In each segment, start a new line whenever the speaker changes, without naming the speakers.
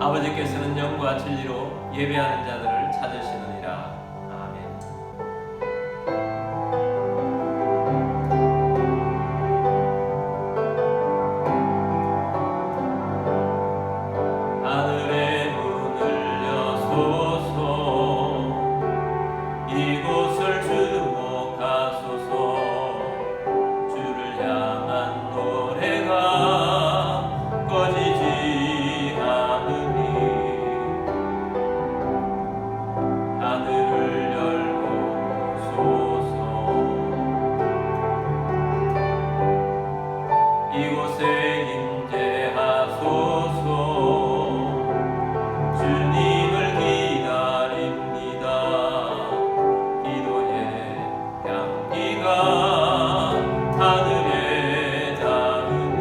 아버지께서는 영과 진리로 예배하는 자들을 찾으시느니라. 아멘. 하늘의 문을 여소서, 이곳을 주목하소서. 주를 향한 노래가 꺼지지 않으니 하늘을 열고 오소서. 이곳에 임재하소서. 주님을 기다립니다. 기도의 향기가 하늘에 닿으니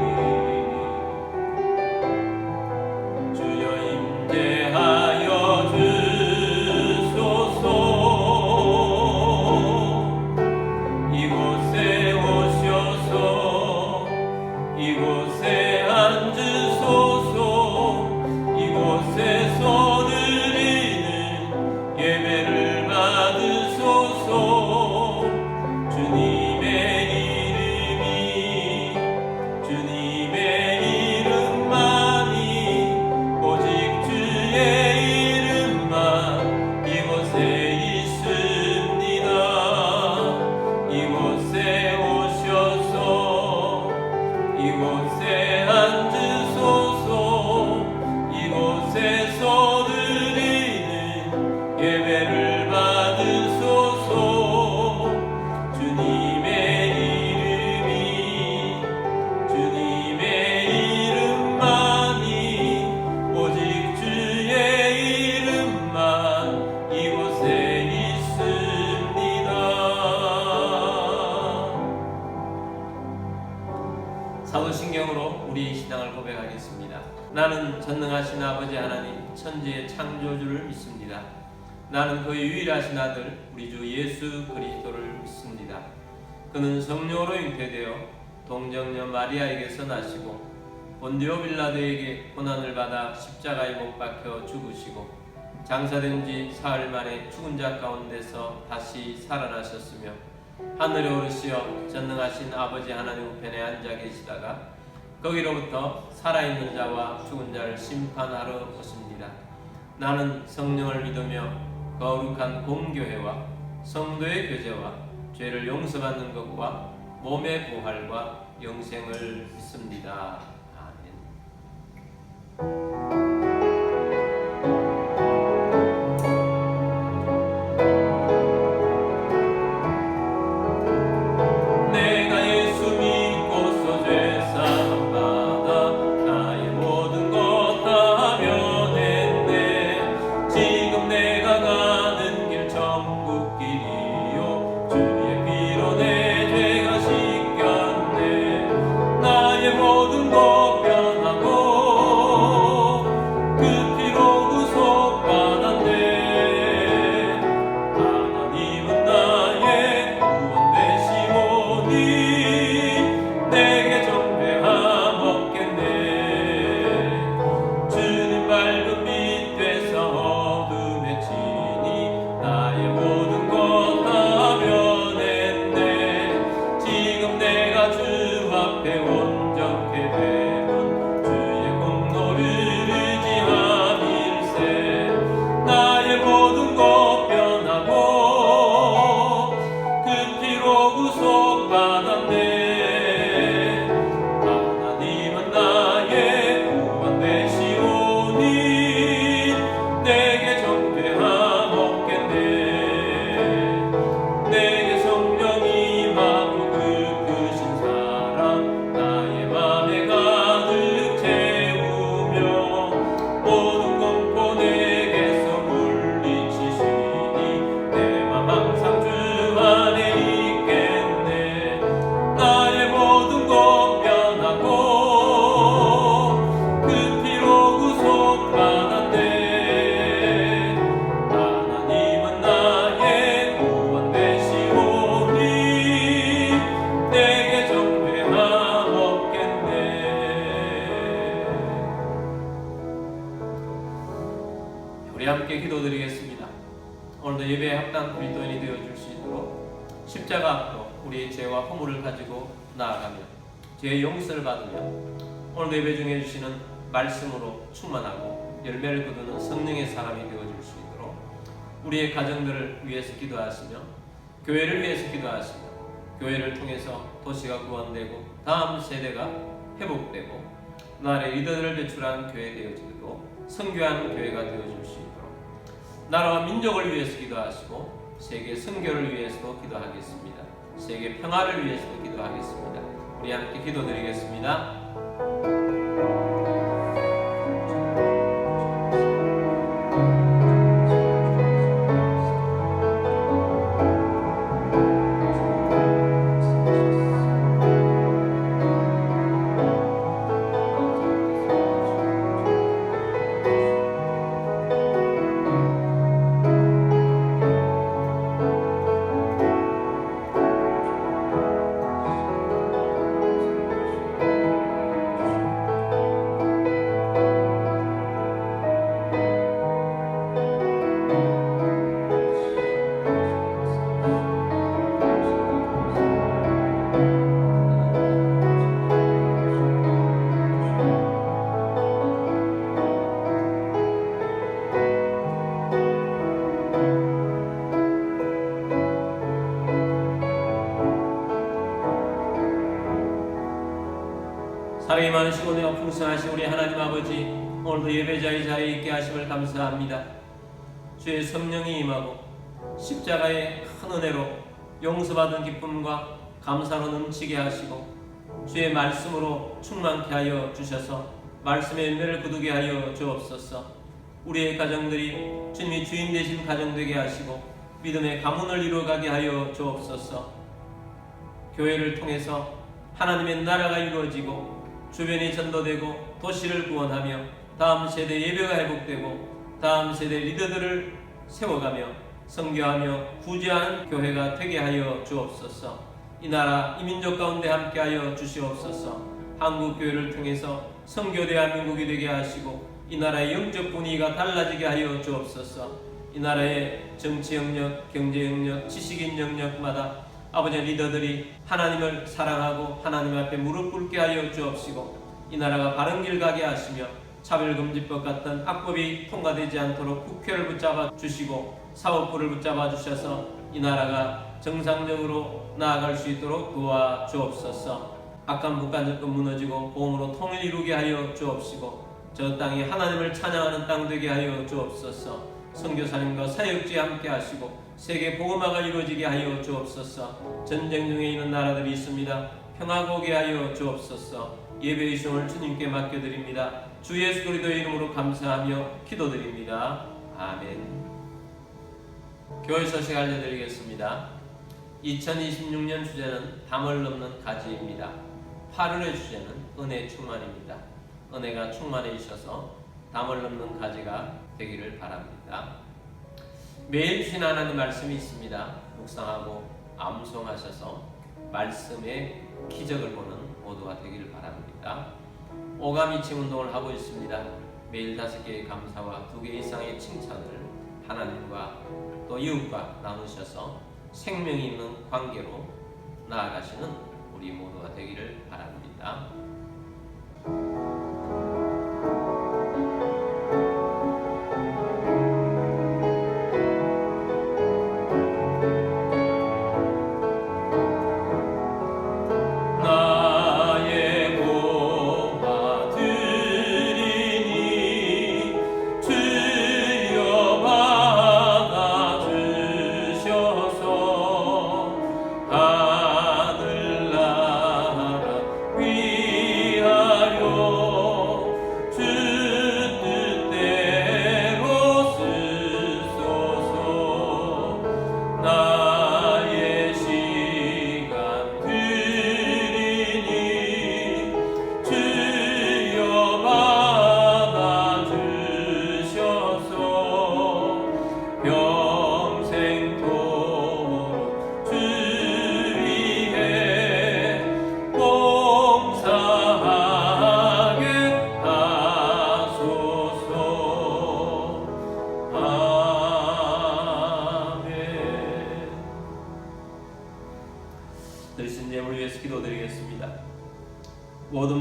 주여 임재하여 주소서. 이곳에 오셔서 이곳에 앉으소서. 이곳에서 드리는 예배를 받으소서. 주님의 이름만이, 오직 주의 이름만 이곳에 있습니다. 이곳에 오셔서 이곳에 앉으소서. 이곳에서 드리는 예배를 받으소서. 주님의 이름만이, 오직 주의 이름만 이곳에 있습니다. 사도신경으로 우리의 신앙을 고백하겠습니다. 나는 전능하신 아버지 하나님 천지의 창조주를 믿습니다. 나는 그의 유일하신 아들 우리 주 예수 그리스도를 믿습니다. 그는 성령으로 잉태되어 동정녀 마리아에게서 나시고 본디오 빌라도에게 고난을 받아 십자가에 못 박혀 죽으시고 장사된 지 사흘 만에 죽은 자 가운데서 다시 살아나셨으며 하늘에 오르시어 전능하신 아버지 하나님 우편에 앉아 계시다가 거기로부터 살아있는 자와 죽은 자를 심판하러 오십니다. 나는 성령을 믿으며 거룩한 공교회와 성도의 교제와 죄를 용서받는 것과 몸의 부활과 영생을 믿습니다. 아멘. 내가 예수 믿고서 죄사함 받아 나의 모든 것 다 면했네. 지금 내가 가는 길 천국 길이요 주의 피로 내 죄가 씻겼네. 나의 모든 것 변하고 그 피로 구속받았네. 하나님은 나의 구원 되시오니 내게 정죄함 없겠네. 주님 밝은 빛 되사 어둠에 치니 나의 모든 것 다 변했네. 지금 내가 주 앞에 온전케 되고 우리 함께 기도드리겠습니다. 오늘도 예배에 합당한 그리스도인이 되어줄 수 있도록 십자가 앞으로 우리의 죄와 허물을 가지고 나아가며 죄의 용서를 받으며 오늘도 예배 중에 해주시는 말씀으로 충만하고 열매를 거두는 성령의 사람이 되어줄 수 있도록 우리의 가정들을 위해서 기도하시며 교회를 위해서 기도하시며 교회를 통해서 도시가 구원되고 다음 세대가 회복되고 나라의 리더들을 배출한 교회 되어지고 선교하는 교회가 되어줄 수 있도록 나라와 민족을 위해서 기도하시고 세계 선교를 위해서도 기도하겠습니다. 세계 평화를 위해서도 기도하겠습니다. 우리 함께 기도드리겠습니다. 사랑이 많으시고 내가 풍성하신 우리 하나님 아버지, 오늘도 예배자의 자리에 있게 하심을 감사합니다. 주의 성령이 임하고 십자가의 큰 은혜로 용서받은 기쁨과 감사로 넘치게 하시고 주의 말씀으로 충만케 하여 주셔서 말씀의 열매를 거두게 하여 주옵소서. 우리의 가정들이 주님이 주인 되신 가정 되게 하시고 믿음의 가문을 이루어가게 하여 주옵소서. 교회를 통해서 하나님의 나라가 이루어지고 주변이 전도되고 도시를 구원하며 다음 세대 예배가 회복되고 다음 세대 리더들을 세워가며 선교하며 구제하는 교회가 되게 하여 주옵소서. 이 나라 이 민족 가운데 함께하여 주시옵소서. 한국교회를 통해서 선교 대한민국이 되게 하시고 이 나라의 영적 분위기가 달라지게 하여 주옵소서. 이 나라의 정치 영역, 경제 영역, 지식인 영역마다 아버지 리더들이 하나님을 사랑하고 하나님 앞에 무릎 꿇게 하여 주옵시고 이 나라가 바른 길 가게 하시며 차별금지법 같은 악법이 통과되지 않도록 국회를 붙잡아 주시고 사법부를 붙잡아 주셔서 이 나라가 정상적으로 나아갈 수 있도록 도와 주옵소서. 악한 북한정권 무너지고 보험으로 통일 이루게 하여 주옵시고 저 땅이 하나님을 찬양하는 땅 되게 하여 주옵소서. 선교사님과 사역지에 함께 하시고 세계 복음화가 이루어지게 하여 주옵소서. 전쟁 중에 있는 나라들이 있습니다. 평화가 오게 하여 주옵소서. 예배의 시험을 주님께 맡겨드립니다. 주 예수 그리스도의 이름으로 감사하며 기도드립니다. 아멘. 교회 소식 알려드리겠습니다. 2026년 주제는 담을 넘는 가지입니다. 8월의 주제는 은혜 충만입니다. 은혜가 충만해주셔서 담을 넘는 가지가 되기를 바랍니다. 매일 주신 하나님 말씀이 있습니다. 묵상하고 암송하셔서 말씀의 기적을 보는 모두가 되기를 바랍니다. 오감이칭 운동을 하고 있습니다. 매일 5개의 감사와 2개 이상의 칭찬을 하나님과 또 이웃과 나누셔서 생명이 있는 관계로 나아가시는 우리 모두가 되기를 바랍니다.
하늘나라 위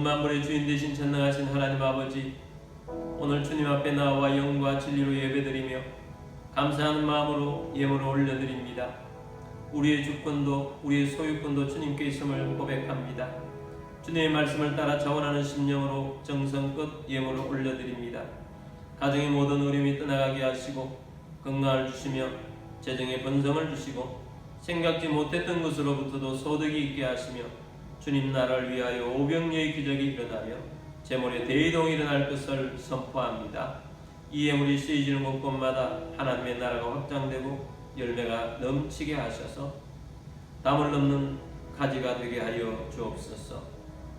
모든 만물의 주인 되신 전능하신 하나님 아버지, 오늘 주님 앞에 나와 영과 진리로 예배드리며 감사하는 마음으로 예물을 올려드립니다. 우리의 주권도 우리의 소유권도 주님께 있음을 고백합니다. 주님의 말씀을 따라 자원하는 심령으로 정성껏 예물을 올려드립니다. 가정의 모든 어려움이 떠나가게 하시고 건강을 주시며 재정의 번성을 주시고 생각지 못했던 것으로부터도 소득이 있게 하시며 주님 나라를 위하여 오병이의 기적이 일어나며 재물의 대이동이 일어날 것을 선포합니다. 이 예물이 쓰여지는 곳곳마다 하나님의 나라가 확장되고 열매가 넘치게 하셔서 담을 넘는 가지가 되게 하여 주옵소서.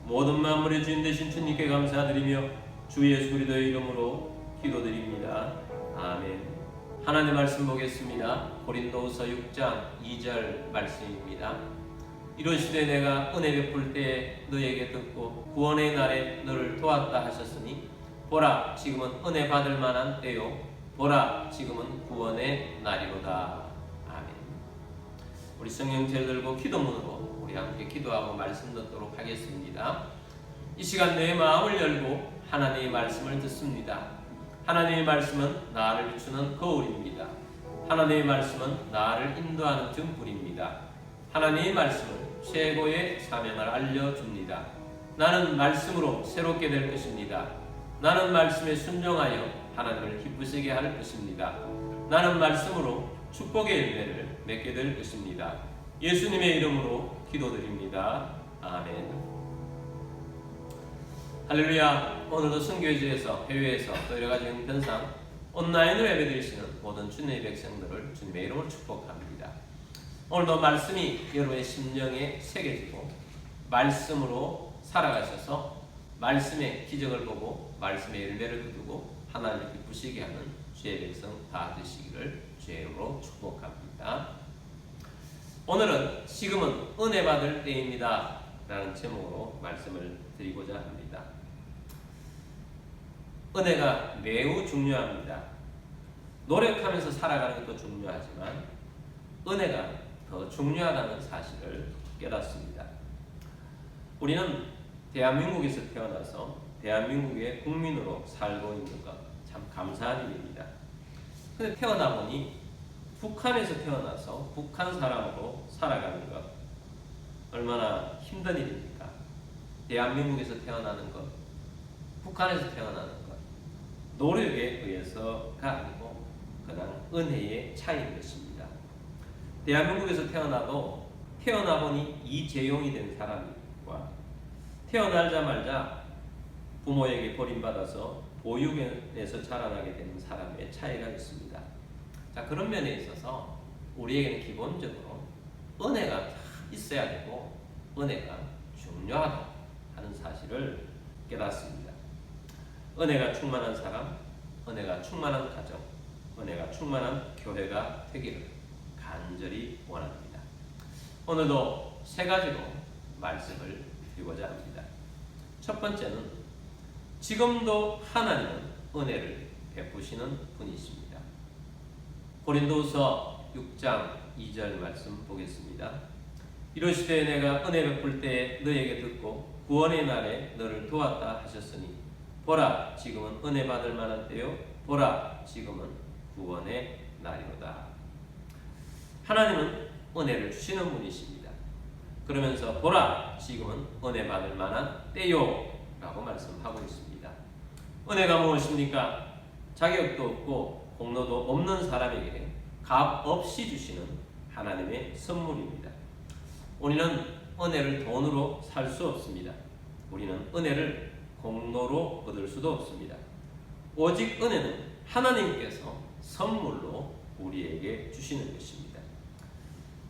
모든 만물의 주인 되신 주님께 감사드리며 주 예수 그리스도의 이름으로 기도드립니다. 아멘. 하나님의 말씀 보겠습니다. 고린도후서 6장 2절 말씀입니다. 이르시되 내가 은혜 베풀 때에 너에게 듣고 구원의 날에 너를 도왔다 하셨으니 보라 지금은 은혜 받을 만한 때요 보라 지금은 구원의 날이로다. 아멘. 우리 성령체를 들고 기도문으로 우리 함께 기도하고 말씀 듣도록 하겠습니다. 이 시간 내 마음을 열고 하나님의 말씀을 듣습니다. 하나님의 말씀은 나를 비추는 거울입니다. 하나님의 말씀은 나를 인도하는 등불입니다. 하나님의 말씀은 최고의 사명을 알려줍니다. 나는 말씀으로 새롭게 될 것입니다. 나는 말씀에 순종하여 하나님을 기쁘시게 할 것입니다. 나는 말씀으로 축복의 열매를 맺게 될 것입니다. 예수님의 이름으로 기도드립니다. 아멘. 할렐루야. 오늘도 선교지에서 해외에서 또 여러가지 형편상 온라인으로 예배드리시는 모든 주님의 백성들을 주님의 이름으로 축복합니다. 오늘도 말씀이 여러분의 심령에 새겨지고 말씀으로 살아가셔서 말씀의 기적을 보고 말씀의 열매를 거두고 하나님을 기쁘시게 하는 주의 백성 다 되시기를 주의 이름으로 축복합니다. 오늘은 지금은 은혜 받을 때입니다 라는 제목으로 말씀을 드리고자 합니다. 은혜가 매우 중요합니다. 노력하면서 살아가는 것도 중요하지만 은혜가 더 중요하다는 사실을 깨닫습니다. 우리는 대한민국에서 태어나서 대한민국의 국민으로 살고 있는 것 참 감사한 일입니다. 그런데 태어나 보니 북한에서 태어나서 북한 사람으로 살아가는 것 얼마나 힘든 일입니까? 대한민국에서 태어나는 것, 북한에서 태어나는 것, 노력에 의해서가 아니고 그냥 은혜의 차이인 것입니다. 대한민국에서 태어나도 태어나 보니 이재용이 된 사람과 태어나자마자 부모에게 버림받아서 보육원에서 자라나게 되는 사람의 차이가 있습니다. 자, 그런 면에 있어서 우리에게는 기본적으로 은혜가 있어야 되고 은혜가 중요하다 하는 사실을 깨닫습니다. 은혜가 충만한 사람, 은혜가 충만한 가정, 은혜가 충만한 교회가 되기를 간절히 원합니다. 오늘도 세 가지로 말씀을 드리고자 합니다. 첫 번째는 지금도 하나님은 은혜를 베푸시는 분이십니다. 고린도후서 6장 2절 말씀 보겠습니다. 이르시되 내가 은혜 베풀 때에 너에게 듣고 구원의 날에 너를 도왔다 하셨으니 보라 지금은 은혜 받을 만한 때요 보라 지금은 구원의 날이로다. 하나님은 은혜를 주시는 분이십니다. 그러면서 보라 지금은 은혜 받을 만한 때요 라고 말씀하고 있습니다. 은혜가 무엇입니까? 자격도 없고 공로도 없는 사람에게 값 없이 주시는 하나님의 선물입니다. 우리는 은혜를 돈으로 살 수 없습니다. 우리는 은혜를 공로로 얻을 수도 없습니다. 오직 은혜는 하나님께서 선물로 우리에게 주시는 것입니다.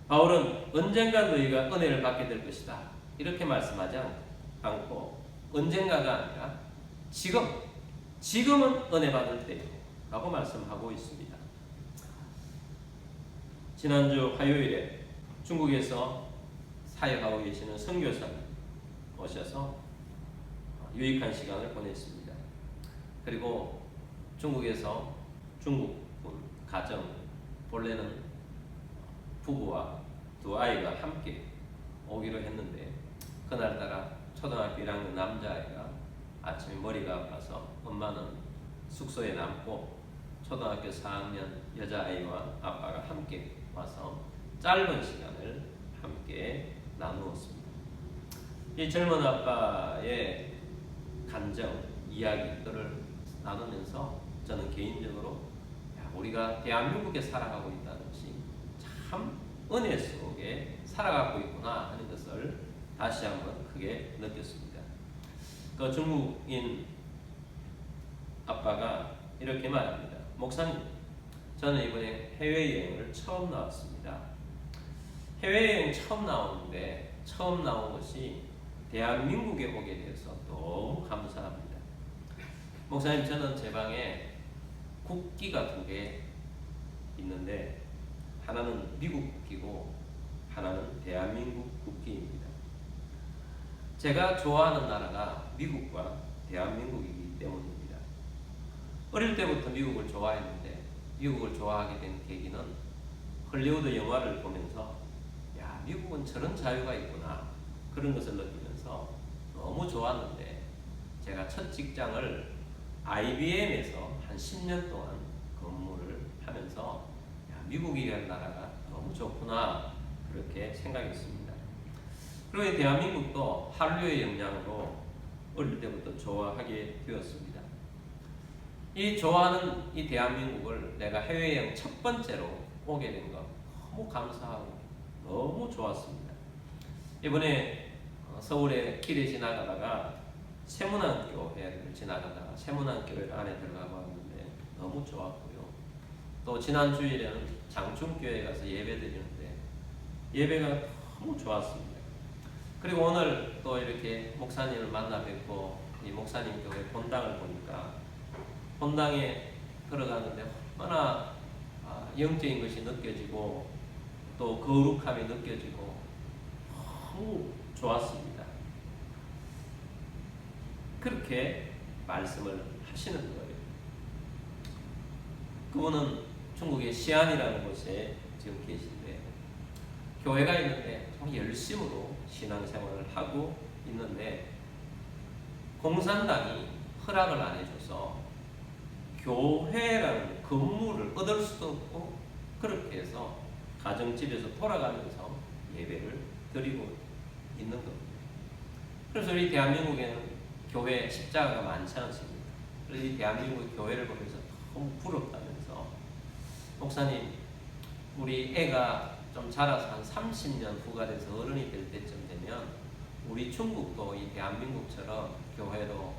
바울은 언젠가 너희가 은혜를 받게 될 것이다 이렇게 말씀하지 않고 언젠가가 아니라 지금은 은혜 받을 때라고 말씀하고 있습니다. 지난주 화요일에 중국에서 사역하고 계시는 선교사님 오셔서 유익한 시간을 보냈습니다. 그리고 중국에서 중국분 가정, 본래는 부부와 두 아이가 함께 오기로 했는데 그날따라 초등학교 1학년 남자아이가 아침에 머리가 아파서 엄마는 숙소에 남고 초등학교 4학년 여자아이와 아빠가 함께 와서 짧은 시간을 함께 나누었습니다. 이 젊은 아빠의 감정, 이야기들을 나누면서 저는 개인적으로 우리가 대한민국에 살아가고 있다는 것이 참 은혜 속에 살아가고 있구나 하는 것을 다시 한번 크게 느꼈습니다. 그 중국인 아빠가 이렇게 말합니다. 목사님, 저는 이번에 해외여행을 처음 나왔습니다. 해외여행 처음 나오는데 처음 나온 것이 대한민국에 오게 돼서 너무 감사합니다. 목사님, 저는 제 방에 국기가 2개 있는데 하나는 미국 국기고 하나는 대한민국 국기입니다. 제가 좋아하는 나라가 미국과 대한민국이기 때문입니다. 어릴 때부터 미국을 좋아했는데 미국을 좋아하게 된 계기는 헐리우드 영화를 보면서 야, 미국은 저런 자유가 있구나 그런 것을 느끼면서 너무 좋았는데 제가 첫 직장을 IBM에서 한 10년 동안 근무를 하면서 야, 미국이라는 나라가 너무 좋구나 그렇게 생각했습니다. 그리고 대한민국도 한류의 영향으로 어릴 때부터 좋아하게 되었습니다. 이 좋아하는 이 대한민국을 내가 해외여행 첫 번째로 오게 된 것 너무 감사하고 너무 좋았습니다. 이번에 서울의 길에 지나가다가 세문안교회를 지나가다가 세문안교회 안에 들어가고 왔는데 너무 좋았고요. 또 지난 주일에는 장충교회 가서 예배 드리는데 예배가 너무 좋았습니다. 그리고 오늘 또 이렇게 목사님을 만나 뵙고 이 목사님 교회 본당을 보니까 본당에 들어가는데 얼마나 영적인 것이 느껴지고 또 거룩함이 느껴지고 너무 좋았습니다. 그렇게 말씀을 하시는 거예요. 그분은 중국의 시안이라는 곳에 지금 계신데 교회가 있는데 열심으로 신앙생활을 하고 있는데 공산당이 허락을 안 해줘서 교회라는 건물을 얻을 수도 없고 그렇게 해서 가정집에서 돌아가면서 예배를 드리고 있는 겁니다. 그래서 우리 대한민국에는 교회 십자가가 많지 않습니다. 그래서 이 대한민국 교회를 보면서 너무 부럽다면서 목사님, 우리 애가 좀 자라서 한 30년 후가 돼서 어른이 될 때쯤 되면 우리 중국도 이 대한민국처럼 교회로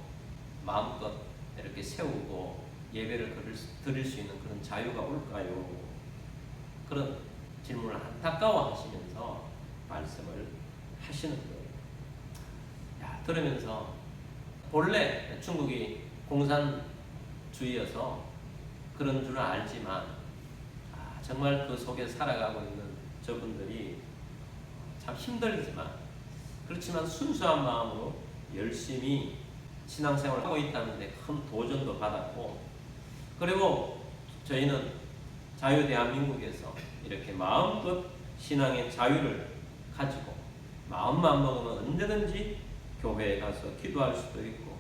마음껏 이렇게 세우고 예배를 드릴 수 있는 그런 자유가 올까요? 그런 질문을 안타까워 하시면서 말씀을 하시는 거예요. 야, 들으면서 본래 중국이 공산주의여서 그런 줄은 알지만 정말 그 속에 살아가고 있는 저분들이 참 힘들지만 그렇지만 순수한 마음으로 열심히 신앙생활을 하고 있다는 데 큰 도전도 받았고 그리고 저희는 자유대한민국에서 이렇게 마음껏 신앙의 자유를 가지고 마음만 먹으면 언제든지 교회에 가서 기도할 수도 있고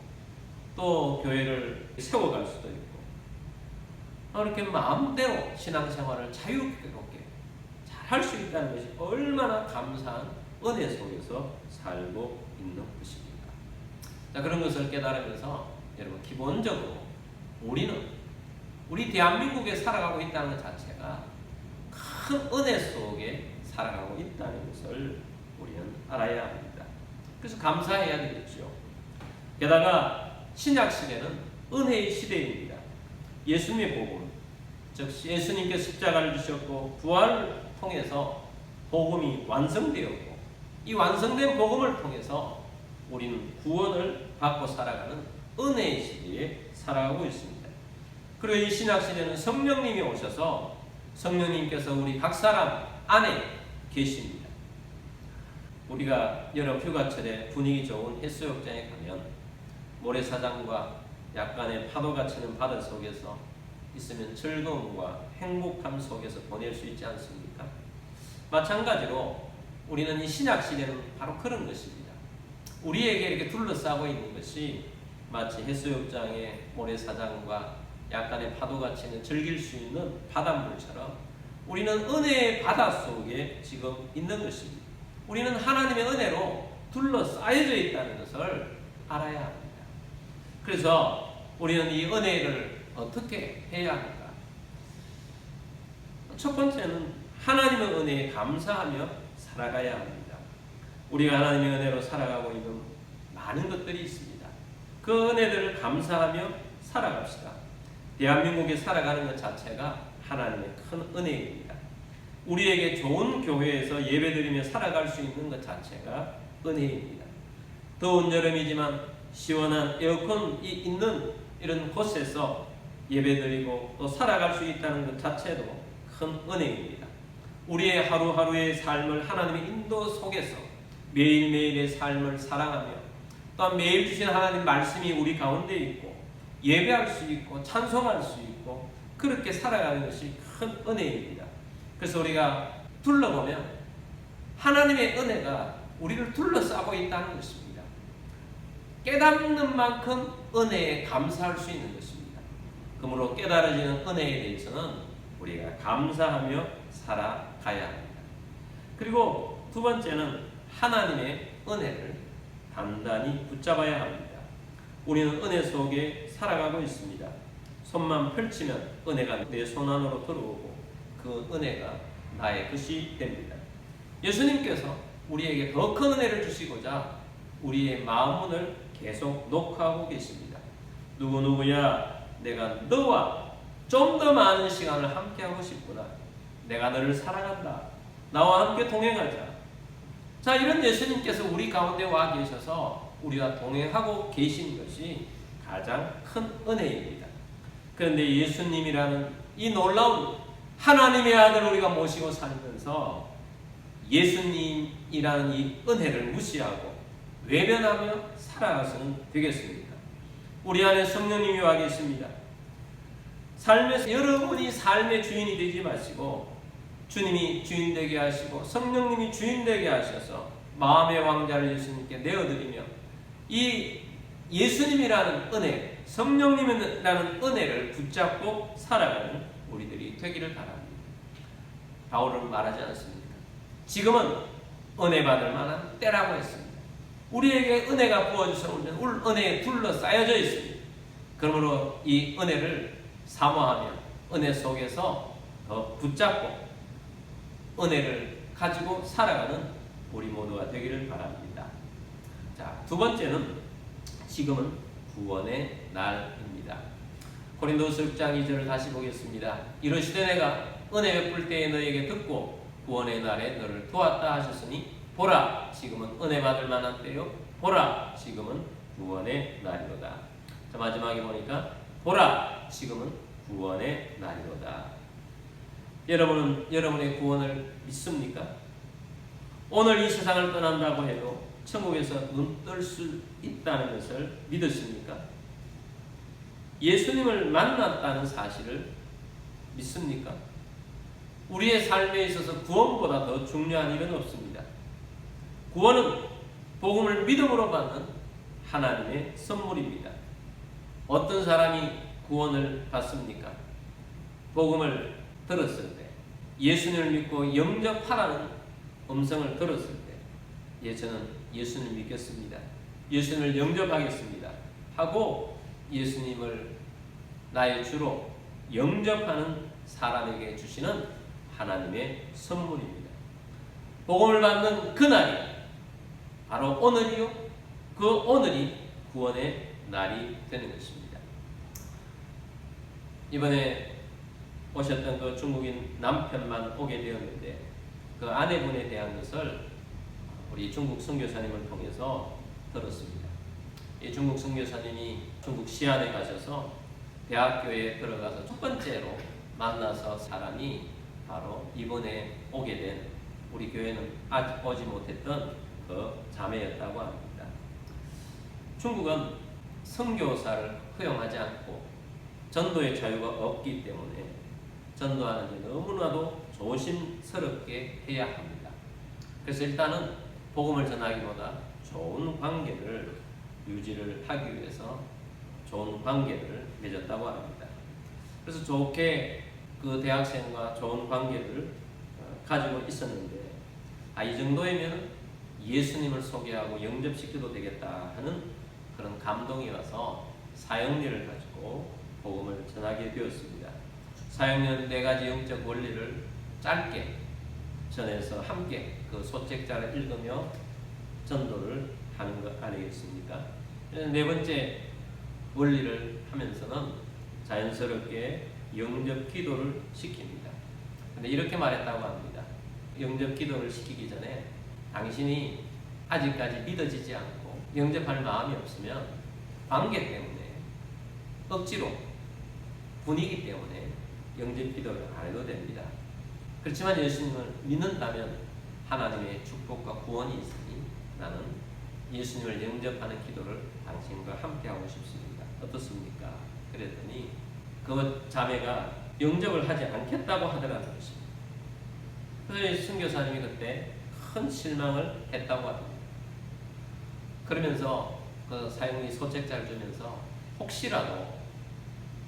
또 교회를 세워갈 수도 있고 이렇게 마음대로 신앙생활을 자유롭게 잘 할 수 있다는 것이 얼마나 감사한 은혜 속에서 살고 있는 것입니까? 자, 그런 것을 깨달으면서 여러분 기본적으로 우리 대한민국에 살아가고 있다는 것 자체가 큰 은혜 속에 살아가고 있다는 것을 우리는 알아야 합니다. 그래서 감사해야 되겠죠. 게다가 신약 시대는 은혜의 시대입니다. 예수님의 복음, 즉 예수님께서 십자가를 지셨고 부활을 통해서 복음이 완성되었고 이 완성된 복음을 통해서 우리는 구원을 받고 살아가는 은혜의 시대에 살아가고 있습니다. 그리고 이 신약 시대는 성령님이 오셔서 성령님께서 우리 각 사람 안에 계십니다. 우리가 여름 휴가철에 분위기 좋은 해수욕장에 가면 모래사장과 약간의 파도가 치는 바다 속에서 있으면 즐거움과 행복함 속에서 보낼 수 있지 않습니까? 마찬가지로 우리는 이 신약 시대는 바로 그런 것입니다. 우리에게 이렇게 둘러싸고 있는 것이 마치 해수욕장의 모래사장과 약간의 파도가 치는 즐길 수 있는 바닷물처럼 우리는 은혜의 바다 속에 지금 있는 것입니다. 우리는 하나님의 은혜로 둘러싸여져 있다는 것을 알아야 합니다. 그래서 우리는 이 은혜를 어떻게 해야 할까? 첫 번째는 하나님의 은혜에 감사하며 살아가야 합니다. 우리가 하나님의 은혜로 살아가고 있는 많은 것들이 있습니다. 그 은혜들을 감사하며 살아갑시다. 대한민국에 살아가는 것 자체가 하나님의 큰 은혜입니다. 우리에게 좋은 교회에서 예배드리며 살아갈 수 있는 것 자체가 은혜입니다. 더운 여름이지만 시원한 에어컨이 있는 이런 곳에서 예배드리고 또 살아갈 수 있다는 것 자체도 큰 은혜입니다. 우리의 하루하루의 삶을 하나님의 인도 속에서 매일매일의 삶을 사랑하며 또한 매일 주신 하나님 말씀이 우리 가운데 있고 예배할 수 있고 찬송할 수 있고 그렇게 살아가는 것이 큰 은혜입니다. 그래서 우리가 둘러보면 하나님의 은혜가 우리를 둘러싸고 있다는 것입니다. 깨닫는 만큼 은혜에 감사할 수 있는 것입니다. 그러므로 깨달아지는 은혜에 대해서는 우리가 감사하며 살아가야 합니다. 그리고 두 번째는 하나님의 은혜를 단단히 붙잡아야 합니다. 우리는 은혜 속에 살아가고 있습니다. 손만 펼치면 은혜가 내 손 안으로 들어오고 그 은혜가 나의 것이 됩니다. 예수님께서 우리에게 더 큰 은혜를 주시고자 우리의 마음문을 계속 녹화하고 계십니다. 누구누구야, 내가 너와 좀 더 많은 시간을 함께하고 싶구나. 내가 너를 사랑한다. 나와 함께 동행하자. 자, 이런 예수님께서 우리 가운데 와 계셔서 우리와 동행하고 계신 것이 가장 큰 은혜입니다. 그런데 예수님이라는 이 놀라운 하나님의 아들 우리가 모시고 살면서 예수님이라는 이 은혜를 무시하고 외면하며 살아가서는 되겠습니까? 우리 안에 성령님이 와 계십니다. 삶에서 여러분이 삶의 주인이 되지 마시고 주님이 주인 되게 하시고 성령님이 주인 되게 하셔서 마음의 왕자를 예수님께 내어드리며 이 예수님이라는 은혜, 성령님이라는 은혜를 붙잡고 살아가는 우리들이 되기를 바랍니다. 바울은 말하지 않습니까? 지금은 은혜 받을 만한 때라고 했습니다. 우리에게 은혜가 부어져서 우리는 은혜에 둘러싸여져 있습니다. 그러므로 이 은혜를 사모하며 은혜 속에서 더 붙잡고 은혜를 가지고 살아가는 우리 모두가 되기를 바랍니다. 자, 두 번째는 지금은 구원의 날입니다. 고린도서 6장 2절을 다시 보겠습니다. 이르시되 내가 은혜 베풀 때에 너에게 듣고 구원의 날에 너를 도왔다 하셨으니 보라 지금은 은혜 받을 만한 때요 보라 지금은 구원의 날이로다. 자, 마지막에 보니까 보라 지금은 구원의 날이로다. 여러분은 여러분의 구원을 믿습니까? 오늘 이 세상을 떠난다고 해도 천국에서 눈 뜰 수 있다는 것을 믿으십니까? 예수님을 만났다는 사실을 믿습니까? 우리의 삶에 있어서 구원보다 더 중요한 일은 없습니다. 구원은 복음을 믿음으로 받는 하나님의 선물입니다. 어떤 사람이 구원을 받습니까? 복음을 들었을 때, 예수님을 믿고 영접하라는 음성을 들었을 때, 저는 예수님을 믿겠습니다. 예수님을 영접하겠습니다. 하고 예수님을 나의 주로 영접하는 사람에게 주시는 하나님의 선물입니다. 복음을 받는 그날이 바로 오늘이요. 그 오늘이 구원의 날이 되는 것입니다. 이번에 오셨던 그 중국인 남편만 오게 되었는데 그 아내분에 대한 것을 우리 중국 선교사님을 통해서 들었습니다. 이 중국 선교사님이 중국 시안에 가셔서 대학교에 들어가서 첫 번째로 만나서 사람이 바로 이번에 오게 된 우리 교회는 아직 오지 못했던 그 자매였다고 합니다. 중국은 선교사를 허용하지 않고 전도의 자유가 없기 때문에 전도하는 데 너무나도 조심스럽게 해야 합니다. 그래서 일단은 복음을 전하기보다 좋은 관계를 유지를 하기 위해서 좋은 관계를 맺었다고 합니다. 그래서 좋게 그 대학생과 좋은 관계를 가지고 있었는데, 이 정도이면 예수님을 소개하고 영접시켜도 되겠다 하는 그런 감동이 와서 사역리를 가지고 복음을 전하게 되었습니다. 사역리는 4가지 영적 원리를 짧게 전해서 함께 그 소책자를 읽으며 전도를 하는 것 아니겠습니까? 4번째 원리를 하면서는 자연스럽게 영접 기도를 시킵니다. 근데 이렇게 말했다고 합니다. 영접 기도를 시키기 전에 당신이 아직까지 믿어지지 않고 영접할 마음이 없으면 관계 때문에, 억지로, 분위기 때문에 영접 기도를 안 해도 됩니다. 그렇지만 예수님을 믿는다면 하나님의 축복과 구원이 있으니 나는 예수님을 영접하는 기도를 당신과 함께 하고 싶습니다. 어떻습니까? 그랬더니 그 자매가 영접을 하지 않겠다고 하더라는 것입니다. 그래서 선교사님이 그때 큰 실망을 했다고 합니다. 그러면서 그 사역리 소책자를 주면서 혹시라도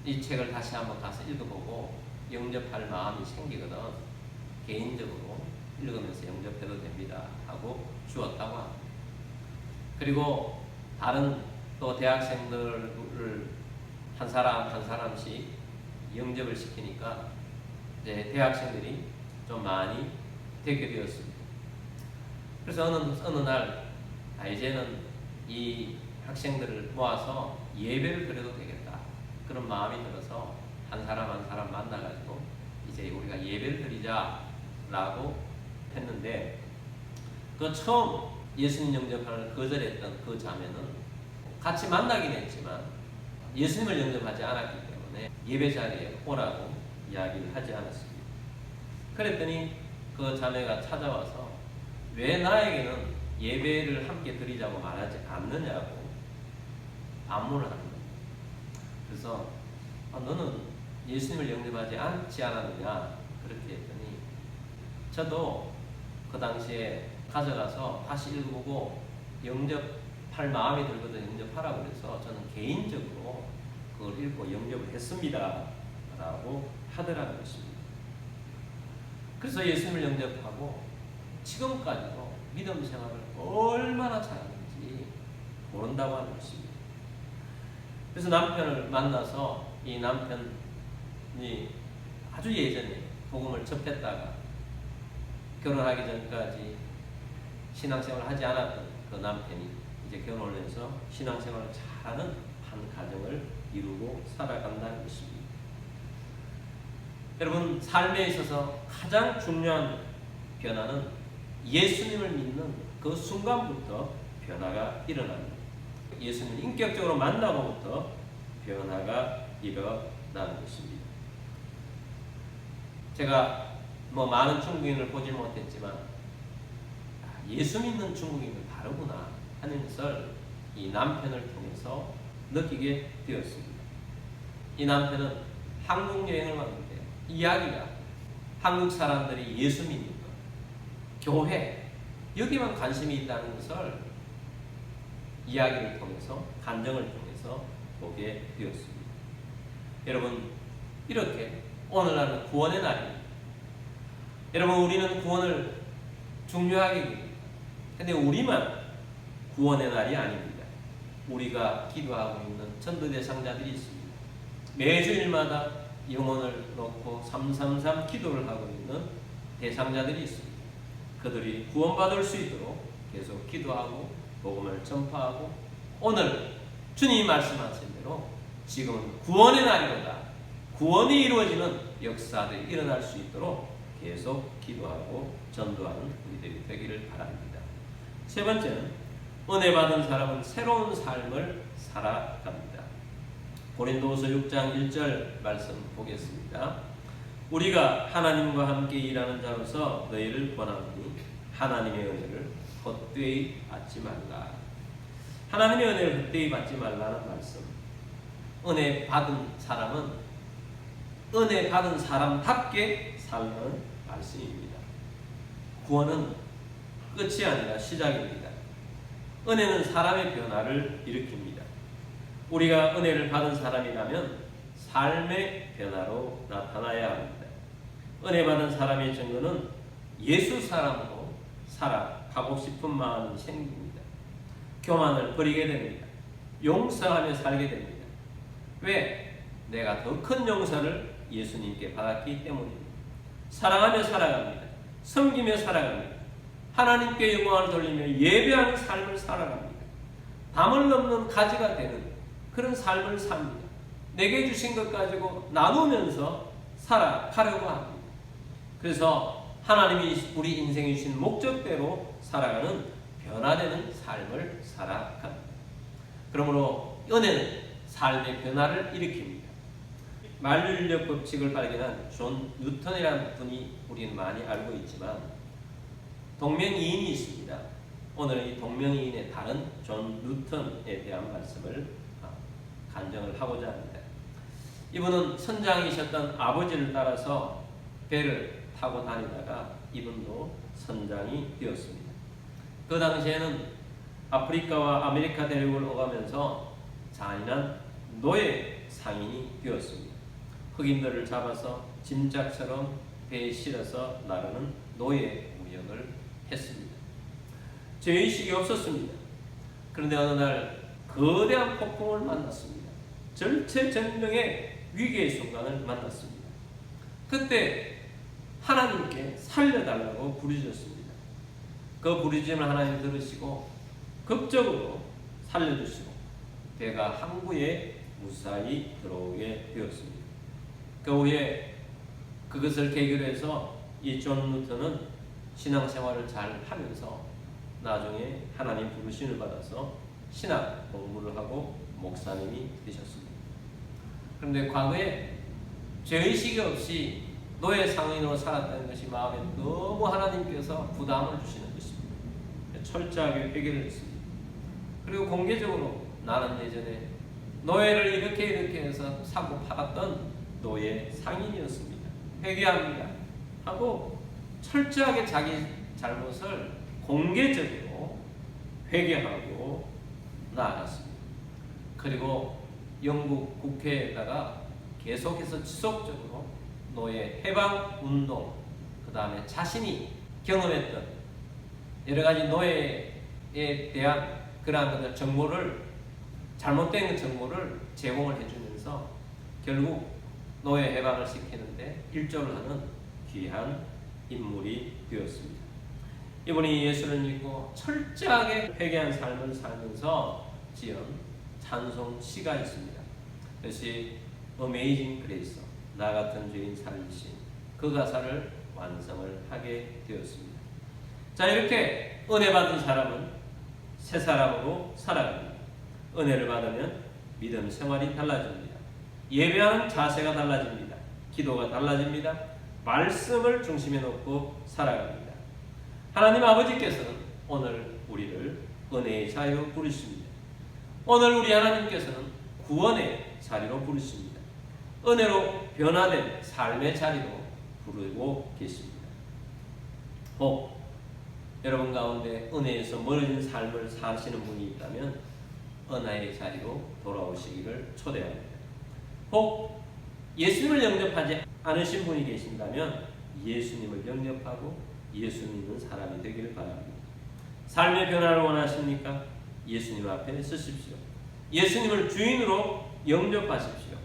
이 책을 다시 한번 가서 읽어보고 영접할 마음이 생기거든 개인적으로 읽으면서 영접해도 됩니다 하고 주었다고 합니다. 그리고 다른 또 대학생들을 한 사람 한 사람씩 영접을 시키니까 이제 대학생들이 좀 많이 되게 되었습니다. 그래서 어느 날 이제는 이 학생들을 모아서 예배를 드려도 되겠다 그런 마음이 들어서 한 사람 한 사람 만나가지고 이제 우리가 예배를 드리자라고 했는데, 그 처음 예수님 영접을 거절했던 그 자매는 같이 만나긴 했지만 예수님을 영접하지 않았기 때문에 예배 자리에 오라고 이야기를 하지 않았습니다. 그랬더니 그 자매가 찾아와서 왜 나에게는 예배를 함께 드리자고 말하지 않느냐고 반문을 하는 겁니다. 그래서 너는 예수님을 영접하지 않지 않았느냐 그렇게 했더니, 저도 그 당시에 가져가서 다시 읽어보고 영접할 마음이 들거든 영접하라고 그래서 저는 개인적으로 그걸 읽고 영접을 했습니다 라고 하더라는 것입니다. 그래서 예수님을 영접하고 지금까지도 믿음 생활을 얼마나 잘하는지 모른다고 하는 것입니다. 그래서 남편을 만나서 이 남편이 아주 예전에 복음을 접했다가 결혼하기 전까지 신앙생활을 하지 않았던 그 남편이 이제 결혼을 해서 신앙생활을 잘하는 한 가정을 이루고 살아간다는 것입니다. 여러분, 삶에 있어서 가장 중요한 변화는 예수님을 믿는 그 순간부터 변화가 일어납니다. 예수님을 인격적으로 만나고부터 변화가 일어나는 것입니다. 제가 많은 중국인을 보지 못했지만 예수 믿는 중국인은 다르구나 하는 것을 이 남편을 통해서 느끼게 되었습니다. 이 남편은 한국 여행을 왔는데 이야기가 한국 사람들이 예수 믿는 것, 교회 여기만 관심이 있다는 것을 이야기를 통해서, 간증을 통해서 보게 되었습니다. 여러분, 이렇게 오늘날은 구원의 날입니다. 여러분, 우리는 구원을 중요하게 여깁니다. 근데 우리만 구원의 날이 아닙니다. 우리가 기도하고 있는 전도 대상자들이 있습니다. 매주일마다 영혼을 놓고 333 기도를 하고 있는 대상자들이 있습니다. 그들이 구원받을 수 있도록 계속 기도하고 복음을 전파하고, 오늘 주님이 말씀하신 대로 지금은 구원의 날이로다, 구원이 이루어지는 역사들이 일어날 수 있도록 계속 기도하고 전도하는 우리들이 되기를 바랍니다. 세 번째는 은혜 받은 사람은 새로운 삶을 살아갑니다. 고린도후서 6장 1절 말씀 보겠습니다. 우리가 하나님과 함께 일하는 자로서 너희를 권하노니 하나님의 은혜를 헛되이 받지 말라. 하나님의 은혜를 헛되이 받지 말라는 말씀. 은혜 받은 사람은 은혜 받은 사람답게 살는 말씀입니다. 구원은 끝이 아니라 시작입니다. 은혜는 사람의 변화를 일으킵니다. 우리가 은혜를 받은 사람이라면 삶의 변화로 나타나야 합니다. 은혜 받은 사람의 증거는 예수 사람으로 살아가고 싶은 마음이 생깁니다. 교만을 버리게 됩니다. 용서하며 살게 됩니다. 왜? 내가 더 큰 용서를 예수님께 받았기 때문입니다. 사랑하며 살아갑니다. 섬기며 살아갑니다. 하나님께 영광을 돌리며 예배하는 삶을 살아갑니다. 담을 넘는 가지가 되는 그런 삶을 삽니다. 내게 주신 것 가지고 나누면서 살아가려고 합니다. 그래서 하나님이 우리 인생에 주신 목적대로 살아가는 변화되는 삶을 살아갑니다. 그러므로 은혜는 삶의 변화를 일으킵니다. 만류인력 법칙을 발견한 존 뉴턴이라는 분이 우리는 많이 알고 있지만 동명이인이 있습니다. 오늘 이 동명이인의 다른 존 뉴턴에 대한 말씀을 간증을 하고자 합니다. 이분은 선장이셨던 아버지를 따라서 배를 타고 다니다가 이분도 선장이 되었습니다. 그 당시에는 아프리카와 아메리카 대륙을 오가면서 잔인한 노예 상인이 되었습니다. 흑인들을 잡아서 짐짝처럼 배에 실어서 나르는 노예 무역을 했습니다. 죄의식이 없었습니다. 그런데 어느 날 거대한 폭풍을 만났습니다. 절체절명의 위기의 순간을 만났습니다. 그때 하나님께 살려달라고 부르짖었습니다. 그 부르짖음을 하나님 들으시고 극적으로 살려주시고 배가 항구에 무사히 들어오게 되었습니다. 그 후에 그것을 계기로 해서 이 존 뉴턴은 신앙생활을 잘 하면서 나중에 하나님 부르심을 받아서 신학 공부를 하고 목사님이 되셨습니다. 그런데 과거에 죄의식이 없이 노예 상인으로 살았다는 것이 마음에 너무 하나님께서 부담을 주시는 것입니다. 철저하게 회개를 했습니다. 그리고 공개적으로 나는 예전에 노예를 이렇게 해서 사고 팔았던 노예 상인이었습니다. 회개합니다 하고 철저하게 자기 잘못을 공개적으로 회개하고 나아갔습니다. 그리고 영국 국회에다가 계속해서 지속적으로 노예 해방 운동, 그 다음에 자신이 경험했던 여러 가지 노예에 대한 그러한 정보를, 잘못된 정보를 제공을 해주면서 결국 노예 해방을 시키는데 일조를 하는 귀한 인물이 되었습니다. 이분이 예수를 믿고 철저하게 회개한 삶을 살면서 지은 찬송 시가 있습니다. 그것이 Amazing Grace, 나 같은 죄인 살리신, 그 가사를 완성을 하게 되었습니다. 자, 이렇게 은혜 받은 사람은 새 사람으로 살아갑니다. 은혜를 받으면 믿음 생활이 달라집니다. 예배하는 자세가 달라집니다. 기도가 달라집니다. 말씀을 중심에 놓고 살아갑니다. 하나님 아버지께서는 오늘 우리를 은혜의 자리로 부르십니다. 오늘 우리 하나님께서는 구원의 자리로 부르십니다. 은혜로 변화된 삶의 자리로 부르고 계십니다. 혹 여러분 가운데 은혜에서 멀어진 삶을 사시는 분이 있다면 은혜의 자리로 돌아오시기를 초대합니다. 혹 예수님을 영접하지 않으신 분이 계신다면 예수님을 영접하고 예수 믿는 사람이 되기를 바랍니다. 삶의 변화를 원하십니까? 예수님 앞에 서십시오. 예수님을 주인으로 영접하십시오.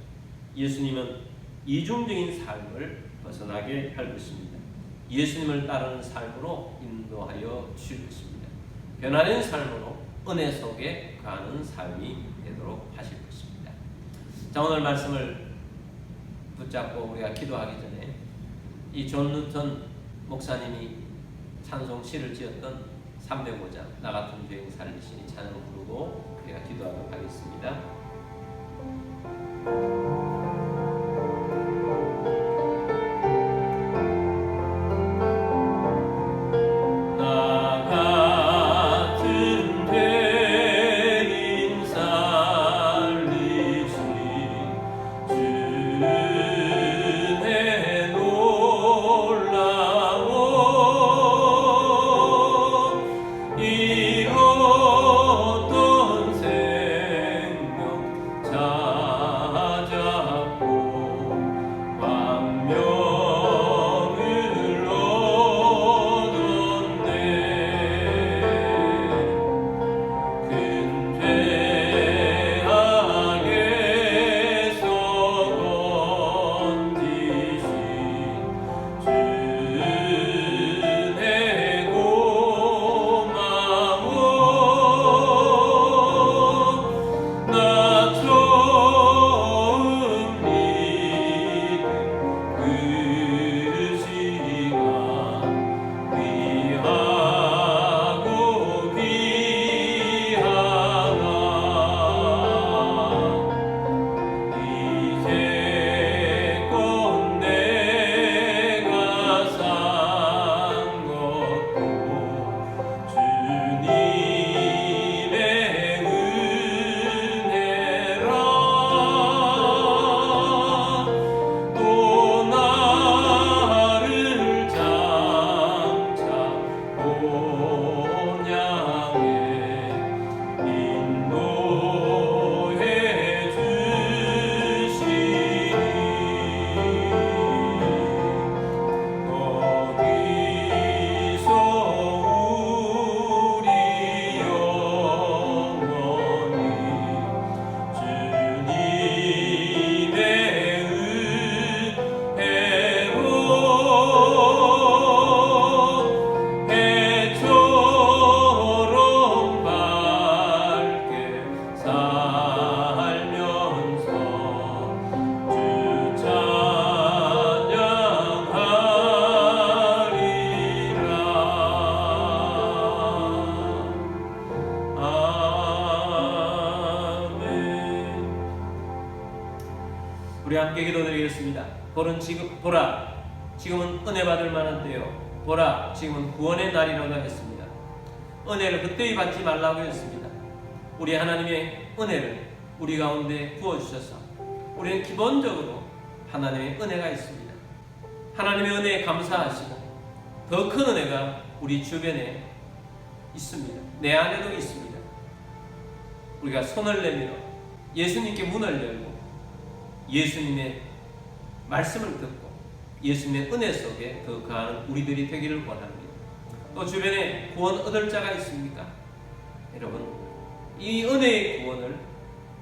예수님은 이중적인 삶을 벗어나게 할 것입니다. 예수님을 따르는 삶으로 인도하여 주실 것입니다. 변화된 삶으로 은혜 속에 가는 삶이 되도록 하실 것입니다. 자, 오늘 말씀을 붙잡고 우리가 기도하기 전에 이 존 뉴턴 목사님이 찬송 시를 지었던 305장 나 같은 죄인 살리시니 찬양을 부르고 우리가 기도하도록 하겠습니다.
이로
우리 함께 기도드리겠습니다. 보라, 지금은 은혜 받을 만한 때요. 보라, 지금은 구원의 날이라고 했습니다. 은혜를 그때에 받지 말라고 했습니다. 우리 하나님의 은혜를 우리 가운데 부어주셔서 우리는 기본적으로 하나님의 은혜가 있습니다. 하나님의 은혜에 감사하시고 더 큰 은혜가 우리 주변에 있습니다. 내 안에도 있습니다. 우리가 손을 내밀어 예수님께 문을 열고 예수님의 말씀을 듣고 예수님의 은혜 속에 더 거하는 우리들이 되기를 원합니다. 또 주변에 구원 얻을 자가 있습니까? 여러분, 이 은혜의 구원을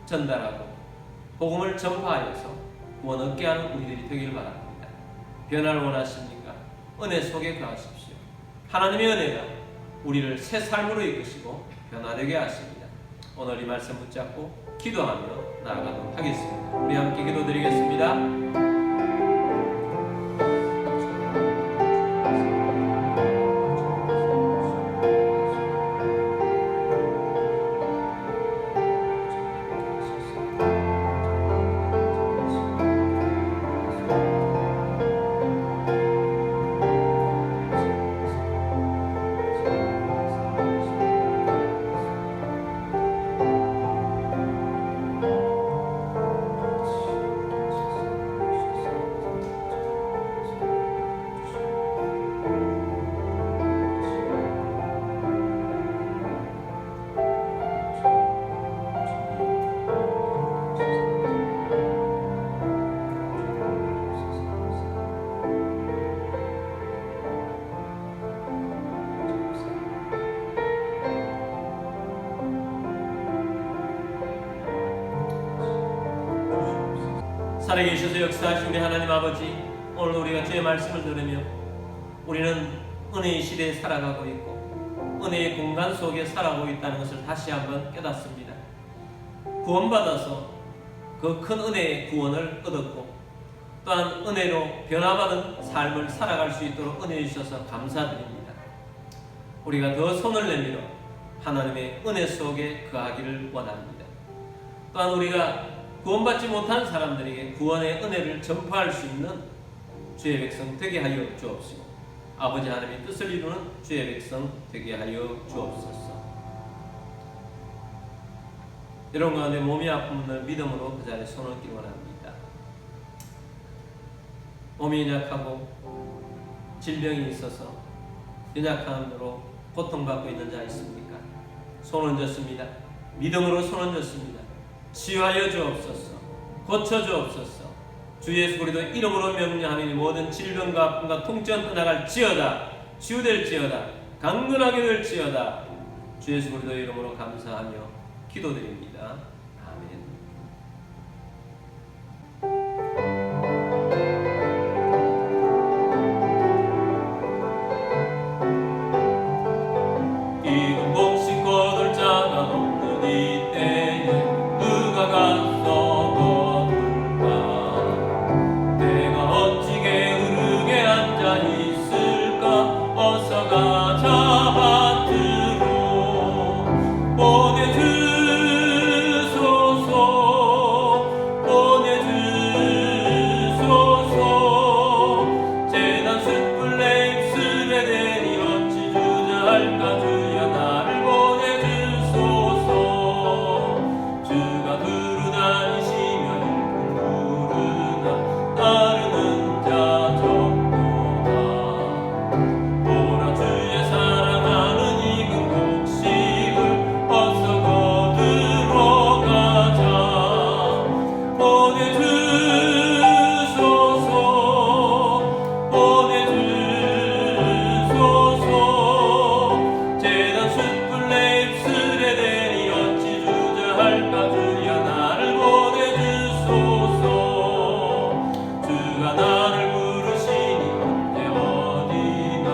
전달하고 복음을 전파하여서 구원 얻게 하는 우리들이 되기를 바랍니다. 변화를 원하십니까? 은혜 속에 거하십시오. 하나님의 은혜가 우리를 새 삶으로 이끄시고 변화되게 하십니다. 오늘 이 말씀 붙잡고 기도하며 나아가도록 하겠습니다. 우리 함께 기도드리겠습니다. 살아계셔서 역사하신 우리 하나님 아버지, 오늘 우리가 주의 말씀을 들으며 우리는 은혜의 시대에 살아가고 있고 은혜의 공간 속에 살아가고 있다는 것을 다시 한번 깨닫습니다. 구원받아서 그 큰 은혜의 구원을 얻었고 또한 은혜로 변화받은 삶을 살아갈 수 있도록 은혜 주셔서 감사드립니다. 우리가 더 손을 내밀어 하나님의 은혜 속에 거하기를 원합니다. 또한 우리가 구원받지 못한 사람들에게 구원의 은혜를 전파할 수 있는 주의 백성 되게 하여 주옵시고 아버지 하나님의 뜻을 이루는 주의 백성 되게 하여 주옵소서. 여러분 가운데 몸이 아픔을 믿음으로 그 자리에 손을 얹기 원합니다. 몸이 연약하고 질병이 있어서 연약함으로 고통받고 있는 자 있습니까? 손 얹었습니다. 믿음으로 손 얹었습니다. 치유하여 주옵소서. 고쳐 주옵소서. 주 예수 그리스도 이름으로 명령하니 모든 질병과 아픔과 통증 떠나갈지어다. 치유될지어다. 강건하게 될지어다. 주 예수 그리스도 이름으로 감사하며 기도드립니다. 아멘. 이름 복식 거둘 자가 없는 이때에 누가 가서 거둘까? 내가 어찌 게으르게 앉아 있을까? 어서 가자 밭으로 보내주소서. 재단 숯불 내 입술에 대니 어찌 주저할까? 주여 나를 보내주소서. 주가 두루 다니시며 일꾼 부르나 따르는 자 적도다. 보라 주의 사랑하는 익은 곡식을 어서 거두러 가자. 보내주소서. 재단 숯불 내 입술에 대니 어찌 주저할까? 주여 나를 보내주소서. 주가 나를 부르시니 언제 어디나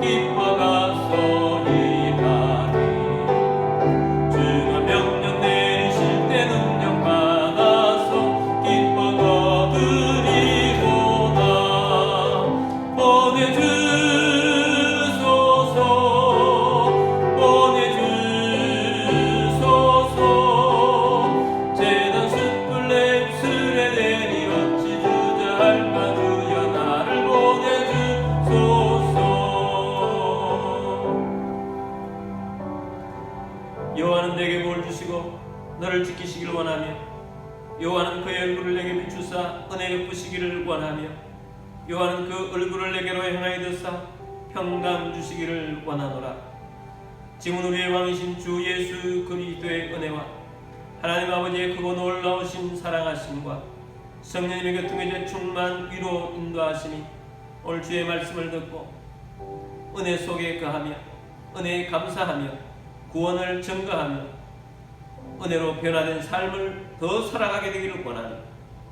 기뻐 가서 일하리. 주가 명령 내리실 때 능력 받아서 기뻐 여호와는 그의 얼굴을 내게 비추사 은혜 갚으시기를 원하며 여호와는 그 얼굴을 내게로 향하여 드사 평강 주시기를 원하노라. 지금 우리의 왕이신 주 예수 그리스도의 은혜와 하나님 아버지의 크고 놀라우신 사랑하심과 성령님의 교통의 충만 위로 인도하심이 오늘 주의 말씀을 듣고 은혜 속에 거하며 은혜에 감사하며 구원을 증거하며 은혜로 변화된 삶을 더 살아가게 되기를 원하니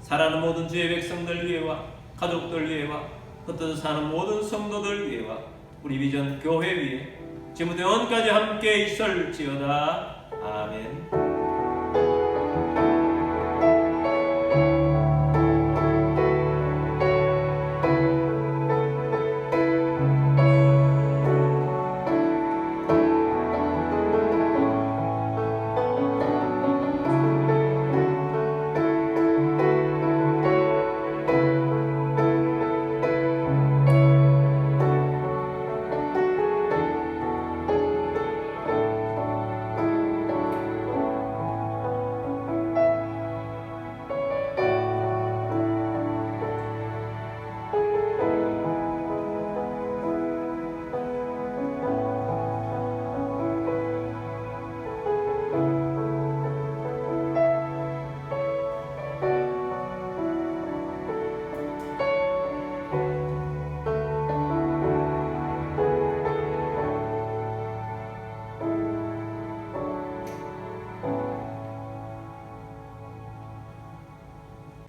사랑하는 모든 주의 백성들 위해와 가족들 위해와 흩어져 사는 모든 성도들 위해와 우리 비전 교회 위에 지금부터 영원까지 함께 있을지어다. 아멘.